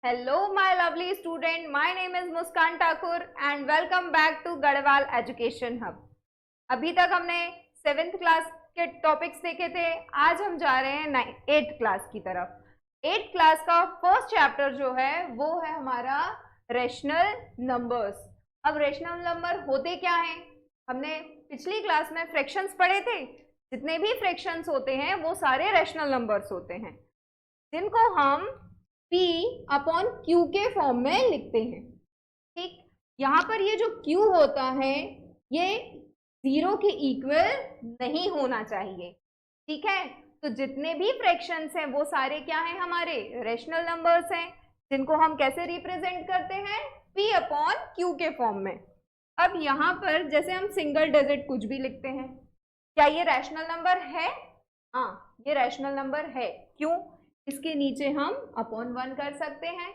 Hello, my lovely student. My name is Muskan Thakur and welcome back to Garhwal Education Hub. अभी तक हमने 7th class के topics देखे थे. आज हम जा रहे हैं 8th क्लास की तरफ. 8th क्लास का फर्स्ट चैप्टर जो है वो है हमारा रेशनल नंबर्स. अब रेशनल नंबर होते क्या हैं? हमने पिछली क्लास में फ्रैक्शंस पढ़े थे. जितने भी फ्रैक्शंस होते हैं वो सारे रेशनल नंबर्स होते हैं जिनको हम P अपॉन Q के फॉर्म में लिखते हैं. ठीक, यहाँ पर ये जो Q होता है ये 0 के इक्वल नहीं होना चाहिए. ठीक है, तो जितने भी फ्रैक्शंस हैं वो सारे क्या हैं? हमारे रेशनल नंबर्स हैं जिनको हम कैसे रिप्रेजेंट करते हैं? P अपॉन Q के फॉर्म में. अब यहाँ पर जैसे हम सिंगल डिजिट कुछ भी लिखते हैं, क्या ये रैशनल नंबर है? हाँ, ये रैशनल नंबर है. क्यों? इसके नीचे हम अपॉन 1 कर सकते हैं.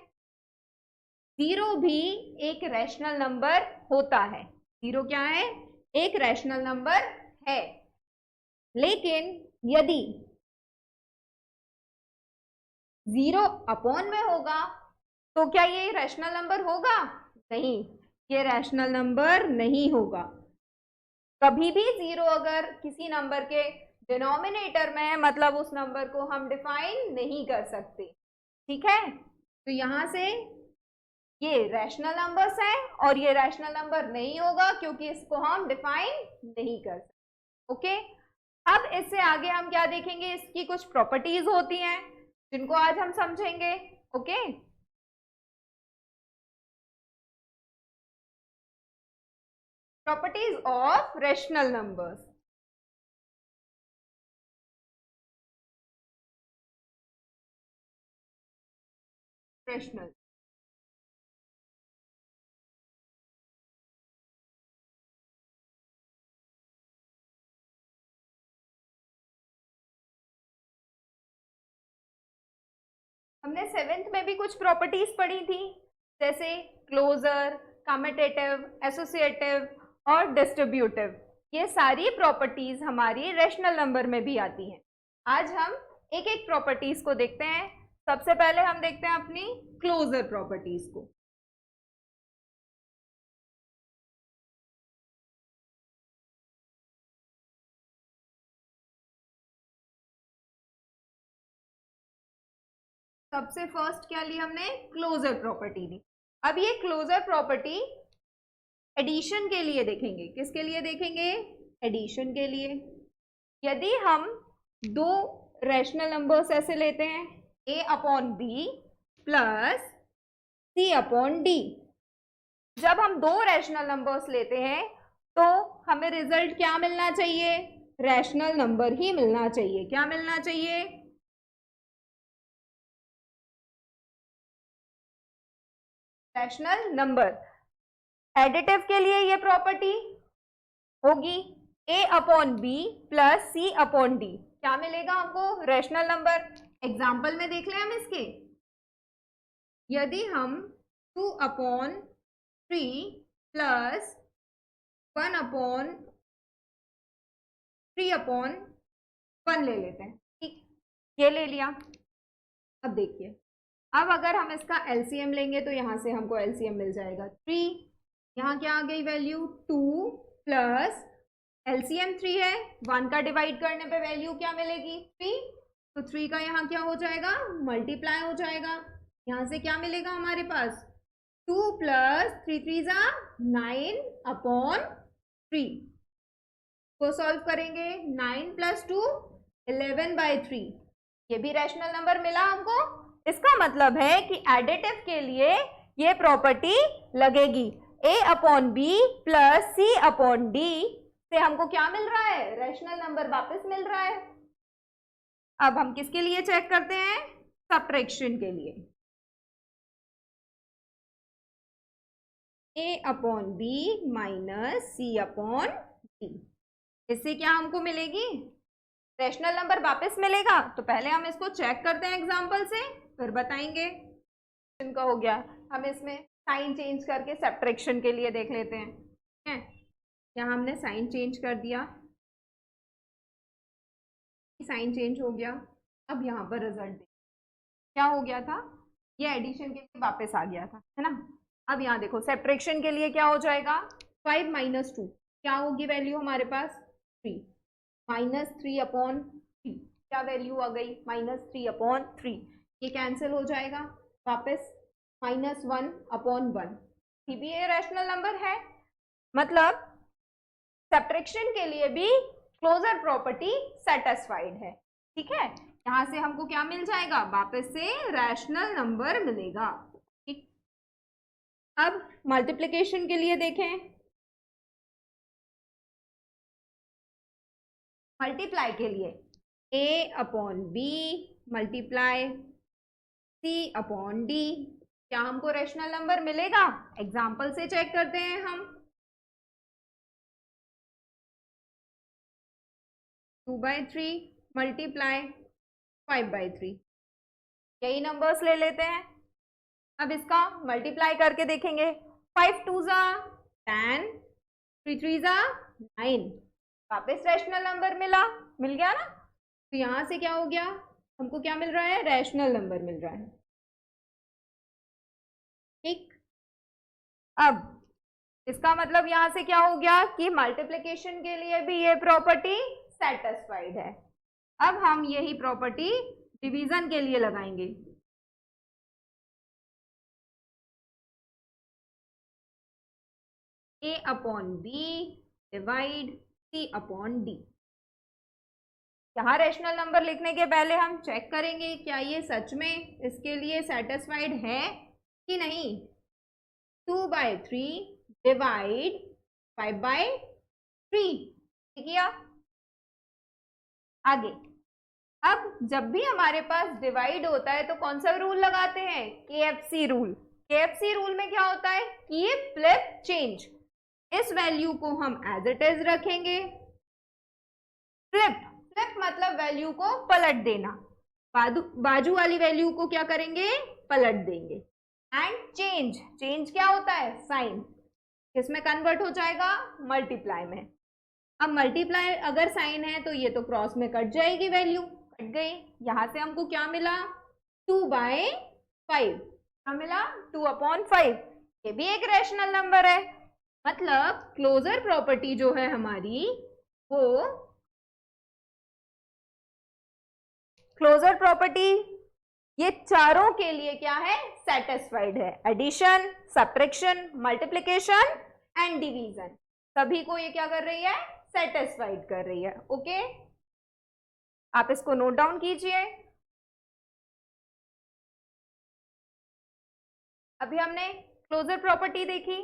0 भी एक रैशनल नंबर होता है. 0 क्या है? एक रैशनल नंबर है. लेकिन यदि 0 अपॉन में होगा तो क्या ये रैशनल नंबर होगा? नहीं, ये रैशनल नंबर नहीं होगा. कभी भी 0 अगर किसी नंबर के डिनोमिनेटर में है मतलब उस नंबर को हम डिफाइन नहीं कर सकते. ठीक है, तो यहां से ये रैशनल नंबर्स है और ये रैशनल नंबर नहीं होगा क्योंकि इसको हम डिफाइन नहीं कर सकते. ओके, अब इससे आगे हम क्या देखेंगे? इसकी कुछ प्रॉपर्टीज होती हैं जिनको आज हम समझेंगे. Okay, properties of rational numbers. Rational हमने 7th में भी कुछ प्रॉपर्टीज पढ़ी थी जैसे क्लोजर, कम्यूटेटिव, एसोसिएटिव और डिस्ट्रीब्यूटिव. ये सारी प्रॉपर्टीज हमारी रैशनल नंबर में भी आती हैं. आज हम एक एक प्रॉपर्टीज को देखते हैं. सबसे पहले हम देखते हैं अपनी क्लोजर प्रॉपर्टीज को. सबसे फर्स्ट क्या ली हमने? क्लोजर प्रॉपर्टी ली. अब ये क्लोजर प्रॉपर्टी एडिशन के लिए देखेंगे. किसके लिए देखेंगे? एडिशन के लिए. यदि हम दो रैशनल नंबर्स ऐसे लेते हैं a upon B plus c upon D. जब हम दो रैशनल नंबर्स लेते हैं तो हमें रिजल्ट क्या मिलना चाहिए? रैशनल नंबर ही मिलना चाहिए. क्या मिलना चाहिए? Rational number. एडिटिव के लिए ये प्रॉपर्टी होगी a upon B plus C upon D. क्या मिलेगा हमको? Rational number. एग्जाम्पल में देख लें हम इसके. यदि हम 2 अपॉन 3 प्लस 1 अपॉन 3 अपॉन 1 ले लेते हैं. ठीक, ये ले लिया. अब देखिए, अब अगर हम इसका एलसीएम लेंगे तो यहां से हमको एलसीएम मिल जाएगा 3. यहाँ क्या आ गई वैल्यू? 2 प्लस एलसीएम 3 है, 1 का डिवाइड करने पे वैल्यू क्या मिलेगी? 3. तो 3 का यहाँ क्या हो जाएगा? मल्टीप्लाई हो जाएगा. यहाँ से क्या मिलेगा हमारे पास? 2 प्लस 3 3 जा 9 अपॉन 3 को सॉल्व करेंगे. 9 प्लस 2 11/3. ये भी रैशनल नंबर मिला हमको. इसका मतलब है कि एडिटिव के लिए ये प्रॉपर्टी लगेगी. a upon B plus C upon D से हमको क्या मिल रहा है? रैशनल नंबर वापस मिल रहा है. अब हम किसके लिए चेक करते हैं? सब्ट्रैक्शन के लिए. a upon B minus C upon D. इससे क्या हमको मिलेगी? रैशनल नंबर वापस मिलेगा. तो पहले हम इसको चेक करते हैं एग्जांपल से, फिर बताएंगे. इनका हो गया. हम इसमें साइन चेंज करके सब्ट्रैक्शन के लिए देख लेते हैं. यहाँ हमने साइन चेंज कर दिया, साइन चेंज हो गया. अब यहाँ पर रिजल्ट क्या हो गया था? ये एडिशन के लिए वापस आ गया था, है ना। अब यहाँ देखो सेपरेशन के लिए क्या हो जाएगा, 5 माइनस 2 क्या होगी वैल्यू हमारे पास 3, माइनस 3 अपॉन 3 क्या वैल्यू आ गई -3/3, ये कैंसिल हो जाएगा, वापस -1 अपॉन 1, भी ये रैशनल नंबर है। मतलब सब्ट्रैक्शन के लिए भी क्लोजर प्रॉपर्टी सेटिस्फाइड है, ठीक है। यहां से हमको क्या मिल जाएगा, वापस से रैशनल नंबर मिलेगा, ठीक। अब मल्टीप्लिकेशन के लिए देखें, मल्टीप्लाई के लिए a/b मल्टीप्लाई c/d, क्या हमको रैशनल नंबर मिलेगा, एग्जाम्पल से चेक करते हैं हम। 2/3 मल्टीप्लाई 5/3, यही नंबर्स ले लेते हैं। अब इसका मल्टीप्लाई करके देखेंगे, 5 2 ज़ा 10, 3 3 ज़ा 9, वापस रैशनल नंबर मिल गया ना। तो यहां से क्या हो गया, हमको क्या मिल रहा है, रैशनल नंबर मिल रहा है, ठीक। अब इसका मतलब यहां से क्या हो गया कि मल्टीप्लिकेशन के लिए भी ये प्रॉपर्टी सेटिस्फाइड है। अब हम यही प्रॉपर्टी डिवीजन के लिए लगाएंगे, a/b डिवाइड c/d। यहाँ रैशनल नंबर लिखने के पहले हम चेक करेंगे क्या ये सच में इसके लिए सेटिस्फाइड है कि नहीं। 2/3 डिवाइड 5/3, ठीक है। आगे, अब जब भी हमारे पास डिवाइड होता है तो कौन सा रूल लगाते हैं, KFC रूल। KFC रूल में क्या होता है कि ये फ्लिप चेंज, इस वैल्यू को हम एज इट इज रखेंगे, फ्लिप मतलब वैल्यू को पलट देना, बाजू वाली वैल्यू को क्या करेंगे, पलट देंगे। एंड चेंज क्या होता है, साइन, किसमें कन्वर्ट हो जाएगा, मल्टीप्लाई में। अब मल्टीप्लाई अगर साइन है तो ये तो क्रॉस में कट जाएगी, वैल्यू कट गई। यहां से हमको क्या मिला, 2/5, क्या मिला 2/5, ये भी एक रैशनल नंबर है। मतलब क्लोजर प्रॉपर्टी जो है हमारी, वो क्लोजर प्रॉपर्टी ये चारों के लिए क्या है, सेटिस्फाइड है। Addition, subtraction, multiplication and division, सभी को ये क्या कर रही है, सेटिस्फाइड कर रही है। ओके, आप इसको नोट डाउन कीजिए। अभी हमने क्लोजर प्रॉपर्टी देखी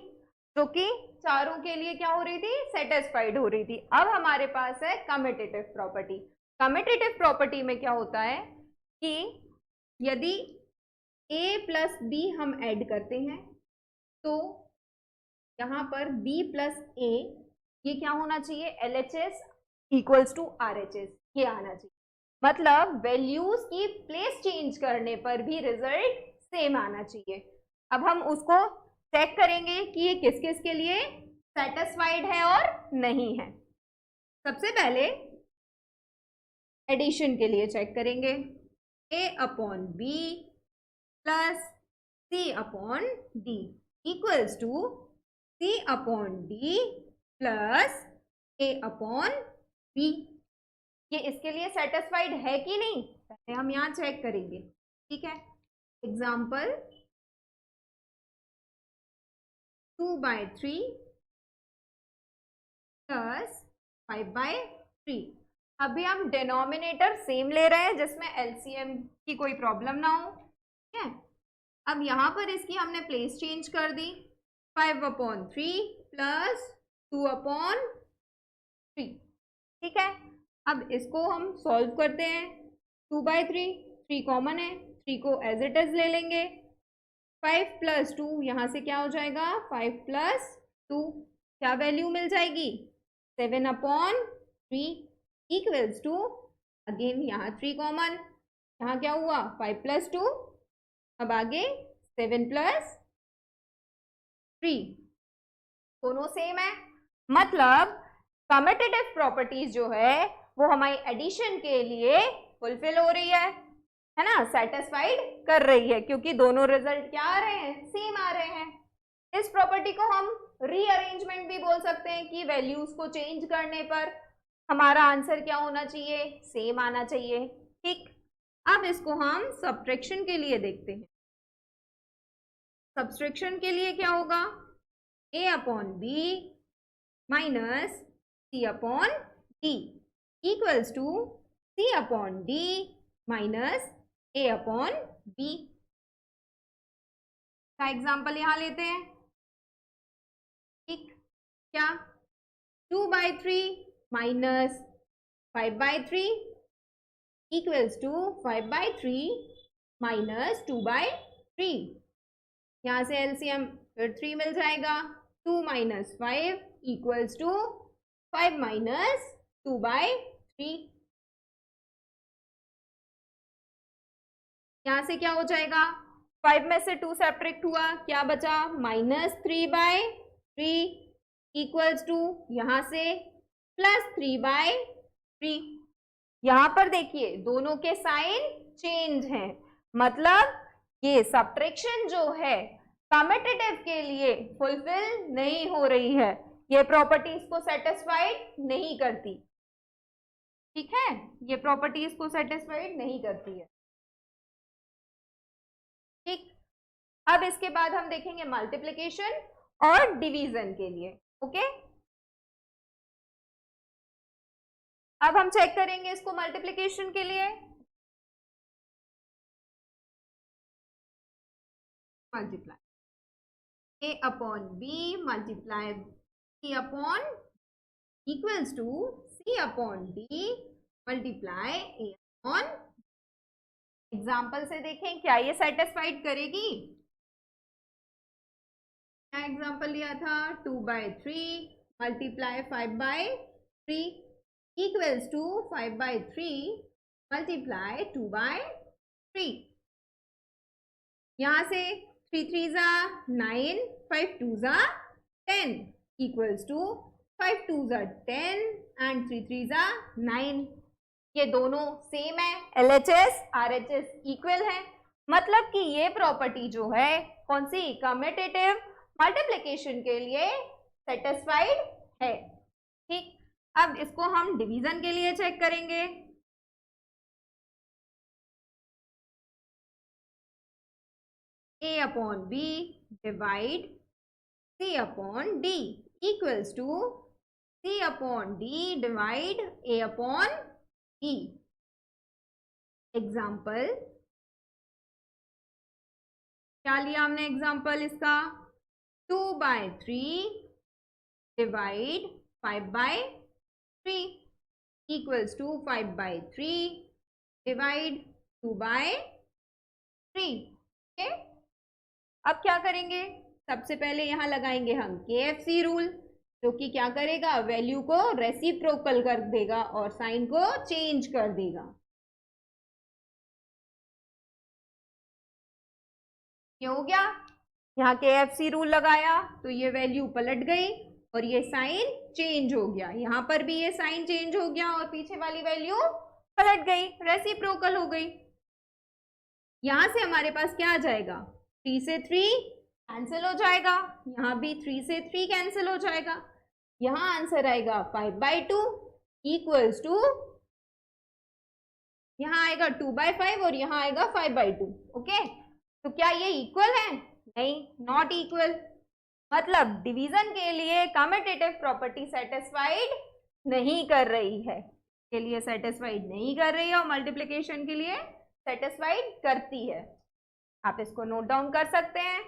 जो कि चारों के लिए क्या हो रही थी, सेटिस्फाइड हो रही थी। अब हमारे पास है कम्यूटेटिव प्रॉपर्टी। कम्यूटेटिव प्रॉपर्टी में क्या होता है कि यदि a प्लस b हम ऐड करते हैं तो यहाँ पर b प्लस a ये क्या होना चाहिए, LHS इक्वल्स टू RHS, ये आना चाहिए। मतलब वैल्यूज की प्लेस चेंज करने पर भी रिजल्ट सेम आना चाहिए। अब हम उसको चेक करेंगे कि ये किस किस के लिए सेटिस्फाइड है और नहीं है। सबसे पहले एडिशन के लिए चेक करेंगे, a/b plus c/d equals to c/d plus a/b। ये इसके लिए सेटिस्फाइड है कि नहीं, पहले हम यहाँ चेक करेंगे, ठीक है। Example 2/3 plus 5/3। अभी हम डिनोमिनेटर सेम ले रहे हैं जिसमें LCM की कोई प्रॉब्लम ना हो, ठीक है। अब यहाँ पर इसकी हमने प्लेस चेंज कर दी, 5/3 प्लस 2/3, ठीक है। अब इसको हम सॉल्व करते हैं, 2/3, 3 कॉमन है, 3 को एज इट इज ले लेंगे, 5 प्लस 2 यहाँ से क्या हो जाएगा, 5 प्लस 2 क्या वैल्यू मिल जाएगी, 7/3 इक्वल्स टू, अगेन यहाँ 3 कॉमन, यहाँ क्या हुआ 5 प्लस 2, अब आगे 7 प्लस 3, दोनों सेम है। मतलब कम्यूटेटिव प्रॉपर्टीज जो है वो हमारी एडिशन के लिए फुलफिल हो रही है। है ना, सेटिस्फाइड कर रही है, क्योंकि दोनों रिजल्ट क्या आ रहे हैं, सेम आ रहे हैं। इस प्रॉपर्टी को हम रीअरेंजमेंट भी बोल सकते हैं कि वैल्यूज को चेंज करने पर हमारा आंसर क्या होना चाहिए, सेम आना चाहिए। ठीक, अब इसको हम सब्ट्रैक्शन के लिए देखते हैं। सब्ट्रैक्शन के लिए क्या होगा, a upon B minus C upon D equals to C upon D minus A upon B. का एग्जाम्पल यहां लेते हैं। ठीक, क्या 2/3 माइनस 5/3 इक्वल्स टू 5/3 माइनस 2/3। यहां से एलसीएम फिर 3 मिल जाएगा। 2 माइनस 5 इक्वल्स टू 5 माइनस 2/3। यहां से क्या हो जाएगा, 5 में से 2 सब्ट्रैक्ट हुआ, क्या बचा, -3/3 इक्वल्स टू यहां से +3/3। यहां पर देखिए दोनों के साइन चेंज हैं, मतलब ये सब्ट्रैक्शन जो है कम्यूटेटिव के लिए फुलफिल नहीं हो रही है, ये प्रॉपर्टी इसको सेटिस्फाइड नहीं करती। ठीक है, ये प्रॉपर्टी इसको सेटिस्फाइड नहीं करती है। ठीक, अब इसके बाद हम देखेंगे मल्टीप्लिकेशन और डिवीजन के लिए। ओके, अब हम चेक करेंगे इसको मल्टीप्लिकेशन के लिए। Multiply a upon b multiply c upon equals to c upon d multiply a upon. Example से देखें क्या ये सेटिस्फाइड करेगी। क्या एग्जाम्पल लिया था, 2/3 मल्टीप्लाई 5/3 इक्वल्स टू 5/3 मल्टीप्लाई 2/3। यहां से 3 3 जा 9, 5 2 जा 10 इक्वल्स टू 5 2 जा 10 एंड 3 3 जा 9। ये दोनों सेम है, LHS RHS इक्वल है, मतलब कि ये प्रॉपर्टी जो है कौन सी, कम्यूटेटिव मल्टीप्लिकेशन के लिए सेटिस्फाइड है। ठीक, अब इसको हम डिवीजन के लिए चेक करेंगे। a upon b divide c upon d equals to c upon d divide a upon e। Example क्या लिया हमने एग्जाम्पल इसका, 2/3 divide 5/3 equals to 5/3 divide 2/3। Okay, अब क्या करेंगे, सबसे पहले यहां लगाएंगे हम KFC रूल, जो कि क्या करेगा, वैल्यू को रेसिप्रोकल कर देगा और साइन को चेंज कर देगा। ये हो गया, यहाँ KFC रूल लगाया तो ये वैल्यू पलट गई और ये साइन चेंज हो गया। यहाँ पर भी ये साइन चेंज हो गया और पीछे वाली वैल्यू पलट गई, रेसिप्रोकल हो गई। यहां से हमारे पास क्या आ जाएगा, 3 से 3 कैंसिल हो जाएगा, यहाँ भी 3 से 3 कैंसिल हो जाएगा। यहाँ आंसर आएगा 5/2 इक्वल्स टू, यहाँ आएगा 2/5 और यहाँ आएगा 5/2। ओके, तो क्या ये इक्वल है, नहीं, नॉट इक्वल, मतलब डिवीजन के लिए कम्यूटेटिव प्रॉपर्टी सेटिस्फाइड नहीं कर रही है, के लिए सेटिस्फाइड नहीं कर रही है और मल्टीप्लिकेशन के लिए सेटिस्फाइड करती है। आप इसको नोट डाउन कर सकते हैं।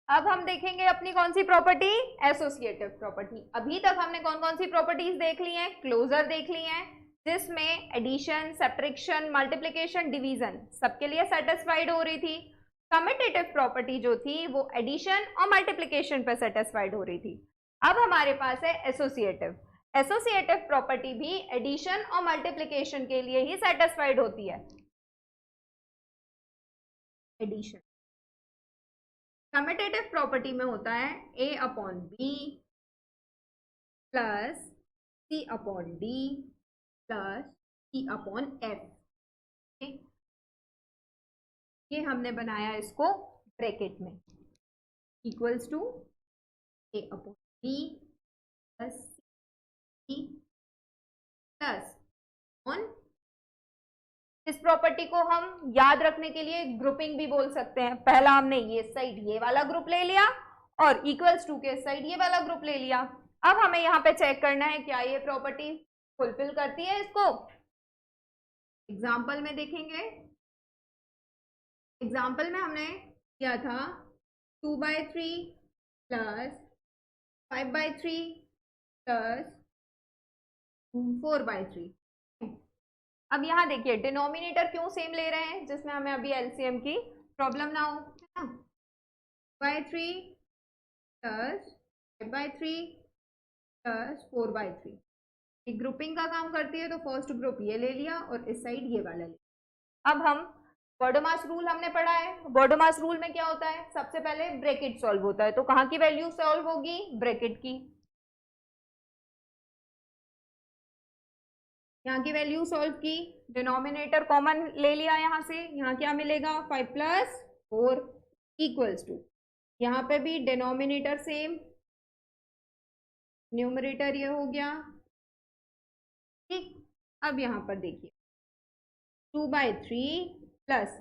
अब हम देखेंगे अपनी कौन सी प्रॉपर्टी, एसोसिएटिव प्रॉपर्टी। अभी तक हमने कौन कौन सी प्रॉपर्टीज देख ली हैं, क्लोजर देख ली हैं, जिसमें एडिशन, सब्ट्रैक्शन, मल्टीप्लिकेशन, डिवीजन सबके लिए सेटिस्फाइड हो रही थी। कम्यूटेटिव प्रॉपर्टी जो थी वो एडिशन और मल्टीप्लिकेशन पर सेटिस्फाइड हो रही थी। अब हमारे पास है एसोसिएटिव। एसोसिएटिव प्रॉपर्टी भी एडिशन और मल्टीप्लिकेशन के लिए ही सेटिस्फाइड होती है। एडिशन कम्यूटेटिव प्रॉपर्टी में होता है a upon b plus c upon d plus C upon F. ये हमने बनाया इसको ब्रैकेट में, equals to A upon B plus C plus on. इस प्रॉपर्टी को हम याद रखने के लिए ग्रुपिंग भी बोल सकते हैं। पहला हमने ये साइड ये वाला ग्रुप ले लिया और इक्वल्स टू के साइड ये वाला ग्रुप ले लिया। अब हमें यहाँ पे चेक करना है क्या ये प्रॉपर्टी फुलफिल करती है इसको। एग्जाम्पल में देखेंगे, एग्जाम्पल में हमने किया था 2/3 प्लस 5/3 प्लस 4/3। अब यहाँ देखिए डिनोमिनेटर क्यों सेम ले रहे हैं, जिसमें हमें अभी एलसीएम की प्रॉब्लम ना हो, है ना। 2/3 प्लस 5/3 प्लस 4/3 एक ग्रुपिंग का काम करती है, तो फर्स्ट ग्रुप ये ले लिया और इस साइड ये वाला लिया। अब हम बॉडोमास रूल हमने पढ़ा है। बॉडोमास रूल में क्या होता है, सबसे पहले ब्रैकेट सॉल्व होता है, तो कहाँ की वैल्यू सॉल्व होगी, ब्रैकेट की। यहाँ की वैल्यू सॉल्व की, डिनोमिनेटर कॉमन ले लिया यहाँ से, यहाँ क्या मिलेगा 5 प्लस 4 इक्वल्स टू, यहाँ पे भी डिनोमिनेटर सेम, न्यूमरेटर ये हो गया, ठीक। अब यहाँ पर देखिए 2/3 प्लस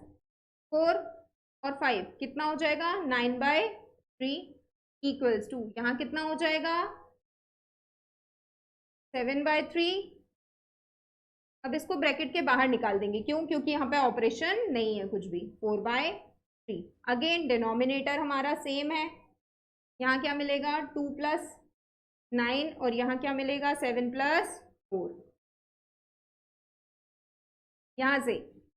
4 और 5 कितना हो जाएगा 9/3 इक्वल्स टू, यहाँ कितना हो जाएगा 7/3। अब इसको ब्रैकेट के बाहर निकाल देंगे, क्यों, क्योंकि यहाँ पे ऑपरेशन नहीं है कुछ भी। 4/3 अगेन डिनोमिनेटर हमारा सेम है, यहाँ क्या मिलेगा 2 प्लस 9 और यहाँ क्या मिलेगा 7 प्लस 4। यहाँ से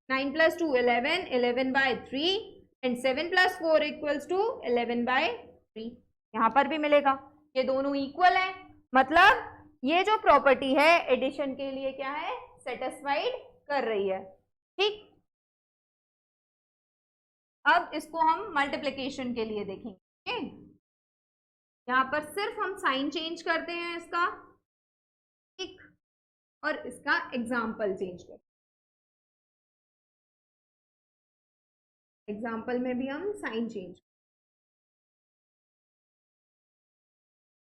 9 plus 2 11, 11/3 and 7 plus 4 equals to 11/3। यहाँ पर भी मिलेगा, ये दोनों इक्वल है, मतलब ये जो प्रॉपर्टी है एडिशन के लिए क्या है, सेटिस्फाइड कर रही है, ठीक। अब इसको हम मल्टीप्लिकेशन के लिए देखेंगे, ठीक। यहाँ पर सिर्फ हम साइन चेंज करते हैं इसका, ठीक, और इसका एग्जाम्पल चेंज करते हैं। एग्जाम्पल में भी हम साइन चेंज,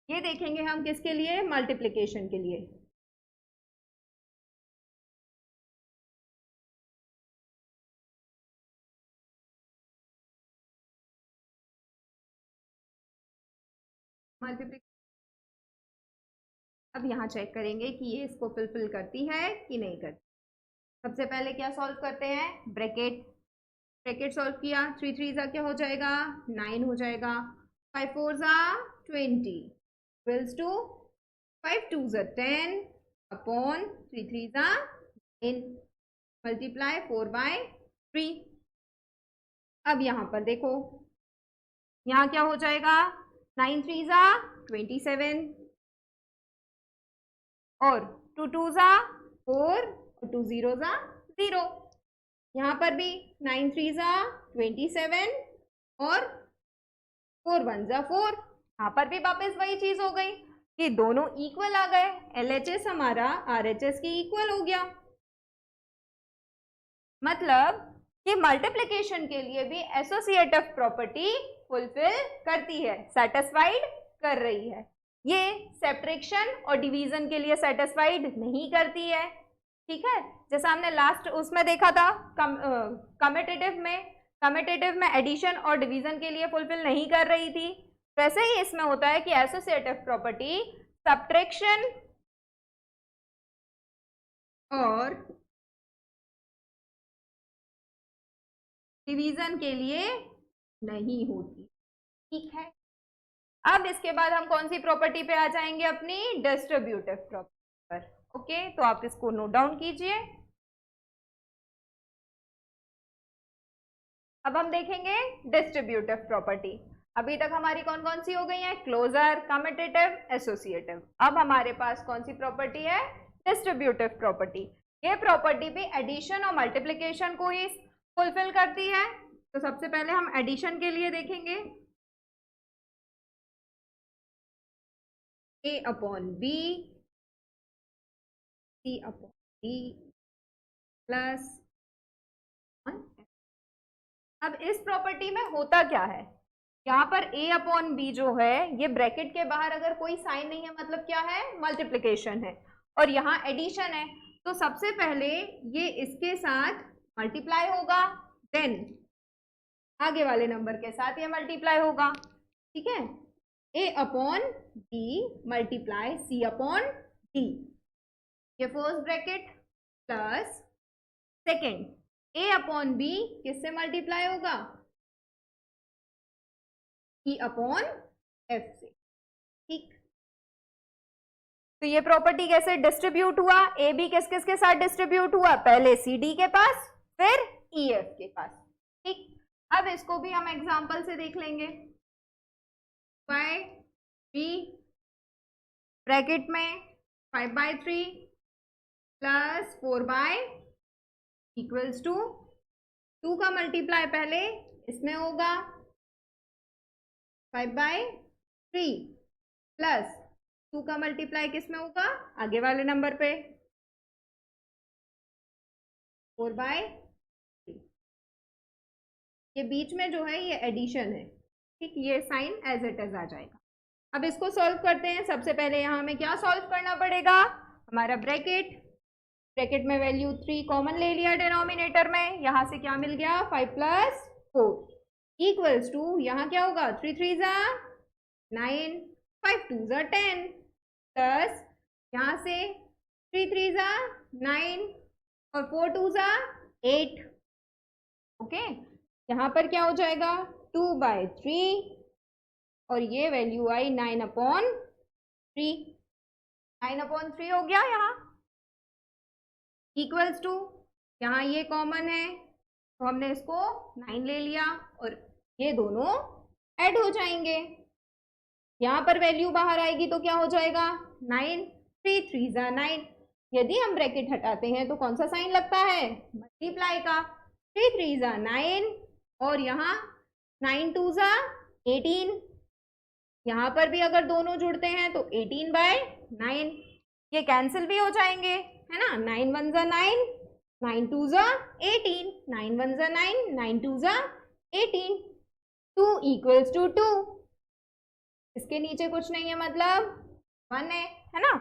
ये देखेंगे हम किसके लिए, मल्टीप्लिकेशन के लिए। मल्टीप्लिकेशन अब यहाँ चेक करेंगे कि ये इसको फुलफिल करती है कि नहीं करती। सबसे पहले क्या सॉल्व करते हैं, ब्रैकेट, ब्रैकेट सॉल्व किया, 3 3 जा क्या हो जाएगा 9 हो जाएगा, 5 4 जा 20 इक्वल्स टू 5 2 जा 10 अपॉन 3 3 जा 9 मल्टीप्लाई 4/3। अब यहाँ पर देखो, यहाँ क्या हो जाएगा 9 3 जा 27 और 2 2 जा 4 और 2 0 जा 0। यहाँ पर भी 9 3 जा 27 और 4 1 जा 4। यहाँ पर भी वापस वही चीज हो गई कि दोनों इक्वल आ गए, LHS हमारा RHS की इक्वल हो गया। मतलब कि मल्टीप्लिकेशन के लिए भी एसोसिएटिव प्रॉपर्टी फुलफिल करती है, सेटिस्फाइड कर रही है। ये सब्ट्रैक्शन और डिवीजन के लिए सेटिस्फाइड नहीं करती है, ठीक है। जैसा हमने लास्ट उसमें देखा था कम्यूटेटिव में एडिशन और डिवीजन के लिए फुलफिल नहीं कर रही थी, वैसे ही इसमें होता है कि एसोसिएटिव प्रॉपर्टी सब्ट्रैक्शन और डिवीजन के लिए नहीं होती, ठीक है। अब इसके बाद हम कौन सी प्रॉपर्टी पे आ जाएंगे, अपनी डिस्ट्रीब्यूटिव प्रॉपर्टी पर। ओके, तो आप इसको नोट डाउन कीजिए। अब हम देखेंगे डिस्ट्रीब्यूटिव प्रॉपर्टी। अभी तक हमारी कौन कौन सी हो गई है, क्लोजर, कम्यूटेटिव, एसोसिएटिव। अब हमारे पास कौन सी प्रॉपर्टी है, डिस्ट्रीब्यूटिव प्रॉपर्टी। ये प्रॉपर्टी भी एडिशन और मल्टीप्लिकेशन को ही फुलफिल करती है। तो सबसे पहले हम एडिशन के लिए देखेंगे, A upon B, C upon D plus 1। अब इस प्रॉपर्टी में होता क्या है, यहाँ पर a अपॉन बी जो है ये ब्रैकेट के बाहर अगर कोई साइन नहीं है मतलब क्या है, मल्टीप्लिकेशन है, और यहाँ एडिशन है, तो सबसे पहले ये इसके साथ मल्टीप्लाई होगा, देन आगे वाले नंबर के साथ ये मल्टीप्लाई होगा, ठीक है। a upon b multiply c upon d, ये first bracket plus second a upon b किससे मल्टीप्लाई होगा, e अपॉन f से, ठीक। तो ये प्रॉपर्टी कैसे डिस्ट्रीब्यूट हुआ, ए बी किस किस के साथ डिस्ट्रीब्यूट हुआ, पहले सी डी के पास फिर ई एफ के पास, ठीक। अब इसको भी हम एग्जांपल से देख लेंगे, बाय बी ब्रैकेट में 5/3 प्लस 4 इक्वल्स टू 2 का मल्टीप्लाई पहले इसमें होगा 5/3 प्लस 2 का मल्टीप्लाई किस में होगा, आगे वाले नंबर पे 4/3। ये बीच में जो है ये एडिशन है, ठीक, ये साइन एज इट इज आ जाएगा। अब इसको सॉल्व करते हैं। सबसे पहले यहाँ हमें क्या सॉल्व करना पड़ेगा, हमारा ब्रैकेट में वैल्यू 3 कॉमन ले लिया डिनोमिनेटर में, यहाँ से क्या मिल गया 5 + 4 इक्वल्स टू यहाँ क्या होगा 3 3 ज़ा 9 5 2 ज़ा 10 प्लस यहाँ से 3 3 ज़ा 9 और 4 2 ज़ा 8। ओके, यहाँ पर क्या हो जाएगा 2/3 और ये वैल्यू आई 9/3, 9/3 हो गया यहाँ, इक्वल्स टू यहाँ ये कॉमन है तो हमने इसको 9 ले लिया और ये दोनों ऐड हो जाएंगे, यहाँ पर वैल्यू बाहर आएगी तो क्या हो जाएगा 9 3 3 ज़ा 9। यदि हम ब्रैकेट हटाते हैं तो कौन सा साइन लगता है, मल्टीप्लाई का, 3 3 ज़ा 9 और यहाँ 9 2 ज़ा 18, यहाँ पर भी अगर दोनों जुड़ते हैं तो 18/9, ये कैंसिल भी हो जाएंगे, है ना, 9 1 ज़ा 9 9 2 ज़ा 18, 9 1 ज़ा 9 9 2 ज़ा 18, 2 इक्वल्स टू 2, इसके नीचे कुछ नहीं है मतलब 1 है ना।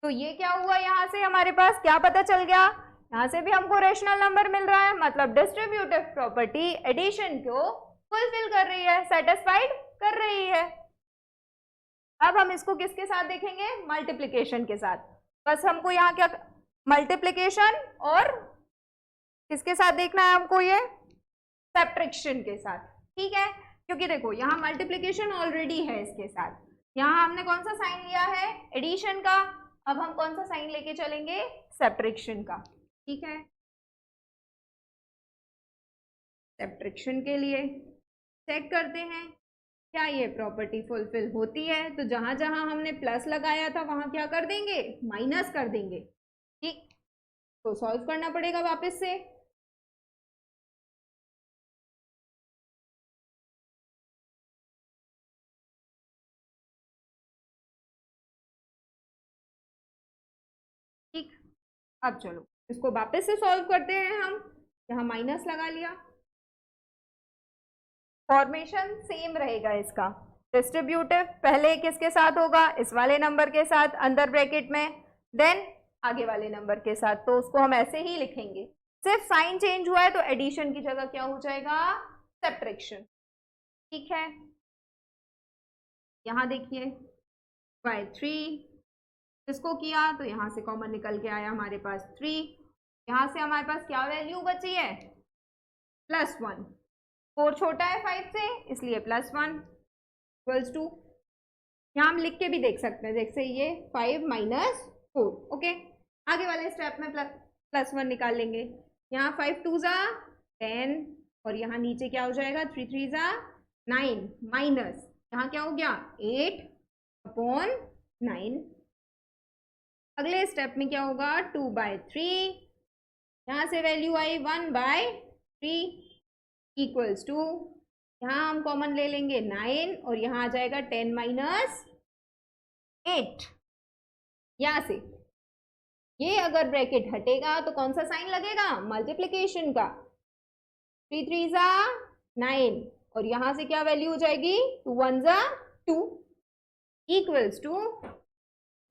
तो ये क्या हुआ, यहाँ से हमारे पास क्या पता चल गया, यहाँ से भी हमको रेशनल नंबर मिल रहा है, मतलब डिस्ट्रीब्यूटिव प्रॉपर्टी एडिशन को फुलफिल कर रही है, सेटिस्फाइड कर रही है। अब हम इसको किसके साथ देखेंगे, मल्टीप्लिकेशन के साथ। बस हमको यहाँ क्या मल्टीप्लिकेशन और किसके साथ देखना है हमको, ये सब्ट्रैक्शन के साथ, ठीक है, क्योंकि देखो यहाँ मल्टीप्लिकेशन ऑलरेडी है इसके साथ, यहाँ हमने कौन सा साइन लिया है एडिशन का, अब हम कौन सा साइन लेके चलेंगे सब्ट्रैक्शन का, ठीक है। सब्ट्रैक्शन के लिए चेक करते हैं क्या ये प्रॉपर्टी फुलफिल होती है, तो जहां जहां हमने प्लस लगाया था वहां क्या कर देंगे माइनस कर देंगे, ठीक। तो सॉल्व करना पड़ेगा वापस से, ठीक। अब चलो इसको वापस से सॉल्व करते हैं हम, यहाँ माइनस लगा लिया, फॉर्मेशन सेम रहेगा इसका, डिस्ट्रीब्यूटिव पहले किसके साथ होगा, इस वाले नंबर के साथ अंदर ब्रैकेट में, देन आगे वाले नंबर के साथ, तो उसको हम ऐसे ही लिखेंगे, सिर्फ साइन चेंज हुआ है तो एडिशन की जगह क्या हो जाएगा सब्ट्रैक्शन, ठीक है। यहाँ देखिए /3 इसको किया तो यहाँ से कॉमन निकल के आया हमारे पास 3, यहाँ से हमारे पास क्या वैल्यू बची है +1, 4 छोटा है 5 से इसलिए +1 इक्वल्स टू, यहाँ हम लिख के भी देख सकते हैं, जैसे ये 5 - 4, ओके। आगे वाले स्टेप में +1 निकाल लेंगे, यहाँ 5 2 ज़ा 10 और यहाँ नीचे क्या हो जाएगा 3 3 ज़ा 9 माइनस यहाँ क्या हो गया 8/9। अगले स्टेप में क्या होगा 2/3, यहाँ से वैल्यू आई 1/3 इक्वल्स टू, यहाँ हम कॉमन ले लेंगे 9 और यहाँ आ जाएगा 10 - 8, यहाँ से ये अगर ब्रैकेट हटेगा तो कौन सा साइन लगेगा, मल्टीप्लीकेशन का। 3 3 जा 9 और यहां से क्या वैल्यू हो जाएगी, 2 1 जा 2 इक्वल्स टू,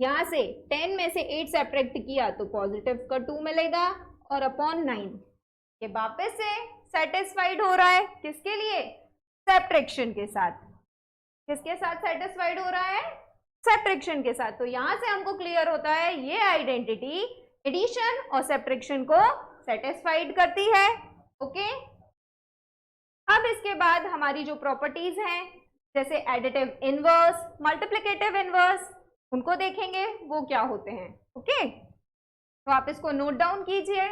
यहां से 10 में से 8 सब्ट्रैक्ट किया तो पॉजिटिव का 2 मिलेगा और अपॉन 9। ये वापस से सेटिस्फाइड हो रहा है, किसके लिए, सब्ट्रैक्शन के साथ। किसके साथ सेटिस्फाइड हो रहा है, सब्ट्रैक्शन के साथ। तो यहां से हमको क्लियर होता है ये आइडेंटिटी एडिशन और सब्ट्रैक्शन को सेटिस्फाइड करती है। ओके, अब इसके बाद हमारी जो प्रॉपर्टीज हैं जैसे एडिटिव इनवर्स, मल्टीप्लिकेटिव इनवर्स, उनको देखेंगे वो क्या होते हैं। ओके, तो आप इसको नोट डाउन कीजिए।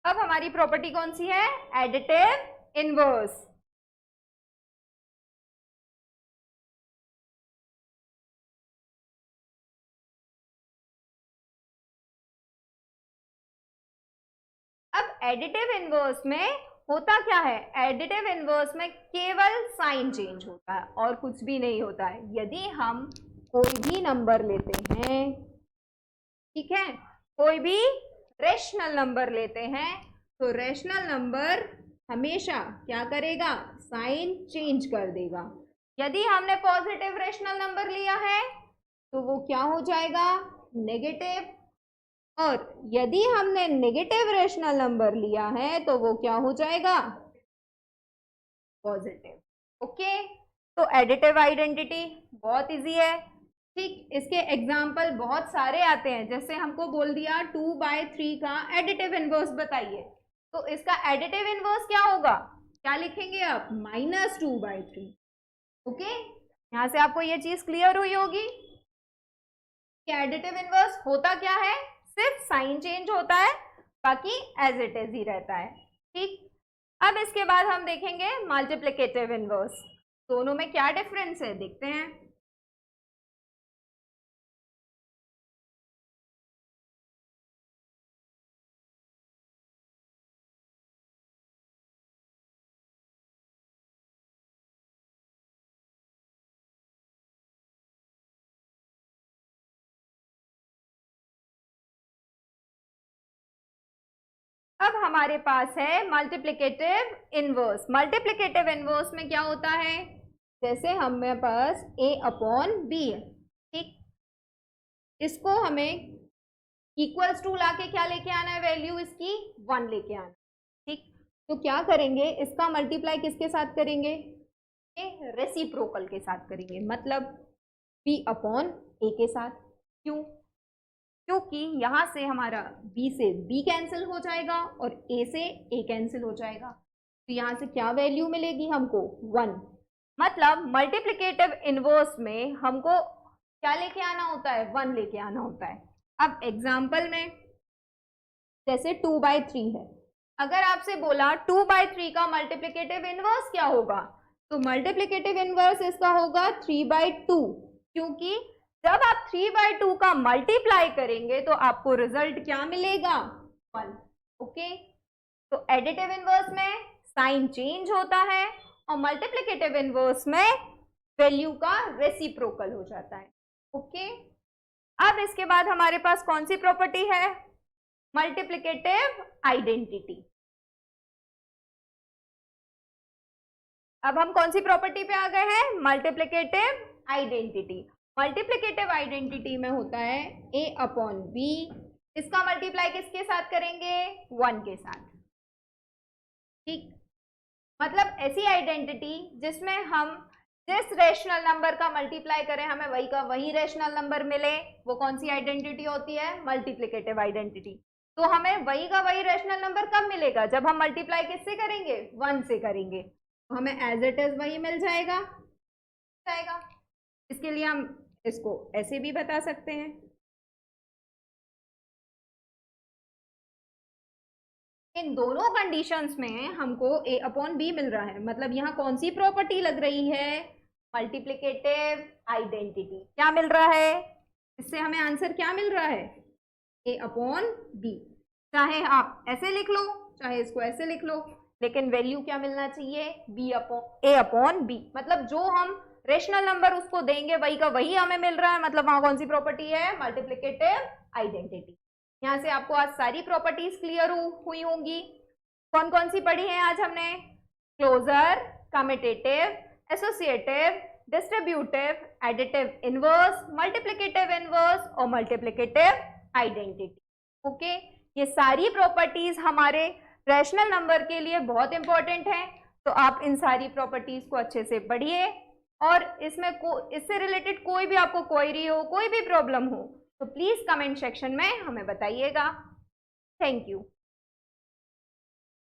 अब हमारी प्रॉपर्टी कौन सी है, एडिटिव इनवर्स। अब एडिटिव इनवर्स में होता क्या है, एडिटिव इनवर्स में केवल साइन चेंज होता है और कुछ भी नहीं होता है। यदि हम कोई भी नंबर लेते हैं, ठीक है, कोई भी रेशनल नंबर लेते हैं तो रेशनल नंबर हमेशा क्या करेगा, साइन चेंज कर देगा। यदि हमने पॉजिटिव रेशनल नंबर लिया है तो वो क्या हो जाएगा, नेगेटिव, और यदि हमने नेगेटिव रेशनल नंबर लिया है तो वो क्या हो जाएगा, पॉजिटिव। ओके, तो एडिटिव आइडेंटिटी बहुत इजी है। ठीक, इसके एग्जाम्पल बहुत सारे आते हैं। जैसे हमको बोल दिया 2/3 का एडिटिव इनवर्स बताइए, तो इसका एडिटिव इनवर्स क्या होगा, क्या लिखेंगे आप, -2/3। ओके, यहां से आपको ये चीज क्लियर हुई होगी कि एडिटिव इनवर्स होता क्या है, सिर्फ साइन चेंज होता है, बाकी एज इट इज ही रहता है। ठीक, अब इसके बाद हम देखेंगे मल्टीप्लिकेटिव इनवर्स। दोनों में क्या डिफरेंस है देखते हैं। अब हमारे पास है मल्टीप्लिकेटिव इनवर्स। मल्टीप्लिकेटिव इनवर्स में क्या होता है, जैसे हमारे पास a/b है, ठीक, इसको हमें इक्वल्स टू लाके क्या लेके आना है, वैल्यू इसकी 1 लेके आना। ठीक, तो क्या करेंगे, इसका मल्टीप्लाई किसके साथ करेंगे, रेसिप्रोकल के साथ करेंगे, मतलब b/a के साथ। क्यों, क्योंकि यहां से हमारा b से b कैंसिल हो जाएगा और a से a कैंसिल हो जाएगा, तो यहां से क्या वैल्यू मिलेगी हमको, 1। मतलब मल्टीप्लिकेटिव इनवर्स में हमको क्या लेके आना होता है, 1 लेके आना होता है। अब एग्जाम्पल में जैसे 2/3 है, अगर आपसे बोला 2/3 का मल्टीप्लिकेटिव इनवर्स क्या होगा, तो मल्टीप्लिकेटिव इनवर्स इसका होगा 3/2, क्योंकि जब आप 3/2 का मल्टीप्लाई करेंगे तो आपको रिजल्ट क्या मिलेगा, 1। ओके, तो एडिटिव इनवर्स में साइन चेंज होता है और मल्टीप्लिकेटिव इनवर्स में वैल्यू का रेसिप्रोकल हो जाता है। ओके, अब इसके बाद हमारे पास कौन सी प्रॉपर्टी है, मल्टीप्लिकेटिव आइडेंटिटी। अब हम कौन सी प्रॉपर्टी पे आ गए हैं, मल्टीप्लिकेटिव आइडेंटिटी। मल्टीप्लिकेटिव आइडेंटिटी में होता है a/b, इसका मल्टीप्लाई किसके साथ करेंगे, 1 के साथ। ठीक, मतलब ऐसी आइडेंटिटी जिसमें हम जिस रेशनल नंबर का मल्टीप्लाई करें हमें वही का वही रेशनल नंबर मिले, वो कौन सी आइडेंटिटी होती है, मल्टीप्लिकेटिव आइडेंटिटी। तो हमें वही का वही रेशनल नंबर कब मिलेगा, जब हम मल्टीप्लाई किससे करेंगे, 1 से करेंगे, तो हमें एज इट इज वही मिल जाएगा। इसके लिए हम इसको ऐसे भी बता सकते हैं, इन दोनों कंडीशंस में हमको a/b मिल रहा है। मतलब यहाँ कौन सी प्रॉपर्टी लग रही है, मल्टीप्लिकेटिव आइडेंटिटी। क्या मिल रहा है इससे हमें? आंसर क्या मिल रहा है? a upon B. चाहे आप ऐसे लिख लो, चाहे इसको ऐसे लिख लो, लेकिन वैल्यू क्या मिलना चाहिए? a upon B. मतलब जो हम रेशनल नंबर उसको देंगे वही का वही हमें मिल रहा है, मतलब वहां कौन सी प्रॉपर्टी है? Multiplicative identity. यहाँ से आपको आज सारी प्रॉपर्टीज क्लियर हुई होंगी। कौन कौन सी पढ़ी है आज हमने? Closure, commutative, associative, distributive, additive inverse, multiplicative inverse और मल्टीप्लिकेटिव आइडेंटिटी। ओके, ये सारी प्रॉपर्टीज हमारे रैशनल नंबर के लिए बहुत इंपॉर्टेंट है, तो आप इन सारी प्रॉपर्टीज को अच्छे से पढ़िए और इसमें इससे रिलेटेड कोई भी आपको क्वेरी हो, कोई भी प्रॉब्लम हो तो प्लीज कमेंट सेक्शन में हमें बताइएगा। Thank you.